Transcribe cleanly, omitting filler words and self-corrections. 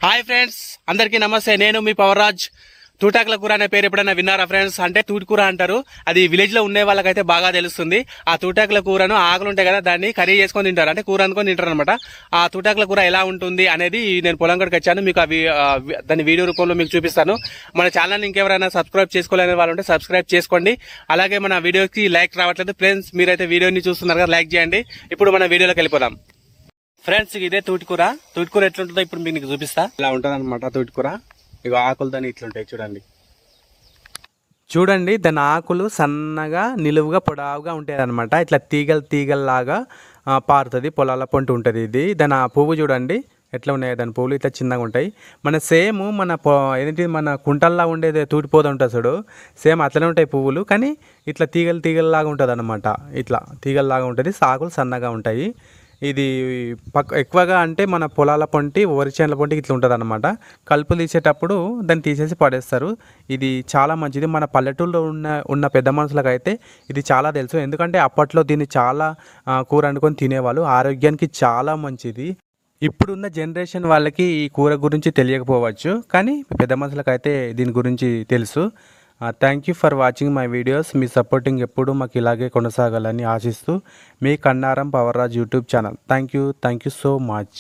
Hi friends, అందరికీ నమస్తే. నేను మీ పవర్రాజ్. తూటాకుల కూర అనే పేరు ఎప్పుడైనా విన్నారా ఫ్రెండ్స్? అంటే తూటికూర అంటారు. అది విలేజ్ లో ఉండే వాళ్ళకైతే బాగా తెలుస్తుంది. ఆ తూటాకుల కూరను ఆకులు ఉంటాయి కదా, దాన్ని కర్రీ చేసుకొని తింటారు, అంటే కూర అనుకొని తింటారు అనమాట. ఆ తూటాకుల కూర ఎలా ఉంటుంది అనేది నేను పొలం కడికి వచ్చాను, మీకు దాని వీడియో రూపంలో మీకు చూపిస్తాను. మన ఛానల్ ఇంకెవరైనా సబ్స్క్రైబ్ చేసుకోలేని వాళ్ళు ఉంటే సబ్స్క్రైబ్ చేసుకోండి. అలాగే మన వీడియోకి లైక్ రావట్లేదు ఫ్రెండ్స్, మీరైతే వీడియోని చూస్తున్నారు కదా, లైక్ చేయండి. ఇప్పుడు మన వీడియోలోకి వెళ్ళిపోదాం ఫ్రెండ్స్. ఇదే తూటికూర ఎట్లుంటుందో ఇప్పుడు మీకు చూపిస్తా. ఇలా ఉంటుంది అనమాట తూటికూర. ఇక ఆకులు దాన్ని ఇట్లుంటాయి చూడండి. దాని ఆకులు సన్నగా నిలువుగా పొడవుగా ఉంటాయి అనమాట. ఇట్లా తీగల్లాగా పారుతుంది, పొలాల పొంటి ఉంటుంది ఇది. దాని పువ్వు చూడండి ఎట్లా ఉన్నాయి, దాని పువ్వులు ఇట్లా చిన్నగా ఉంటాయి. సేమ్ ఏంటి మన కుంటల్లా ఉండేది తూటిపోదు ఉంటుంది చూడు, సేమ్ అట్లనే ఉంటాయి పువ్వులు, కానీ ఇట్లా తీగల్లాగా ఉంటుంది అనమాట. ఇట్లా తీగల్లాగా ఉంటుంది, ఆకులు సన్నగా ఉంటాయి. ఇది ఎక్కువగా అంటే మన పొలాల పొంటి వరి చేనుల పొంటి ఇట్లా ఉంటుంది అనమాట. కలుపు తీసేటప్పుడు దాన్ని తీసేసి పడేస్తారు. ఇది చాలా మంచిది. మన పల్లెటూరులో ఉన్న పెద్ద మనుషులకు అయితే ఇది చాలా తెలుసు, ఎందుకంటే అప్పట్లో దీన్ని చాలా కూర వండుకొని తినేవాళ్ళు. ఆరోగ్యానికి చాలా మంచిది. ఇప్పుడున్న జనరేషన్ వాళ్ళకి ఈ కూర గురించి తెలియకపోవచ్చు, కానీ పెద్ద మనుషులకు అయితే దీని గురించి తెలుసు. Thank you for watching my videos. మీ సపోర్టింగ్ ఎప్పుడు మాకు ఇలాగే కొనసాగాలని ఆశిస్తూ, మీ కన్నారం పవర్రాజ్ YouTube channel. Thank you so much.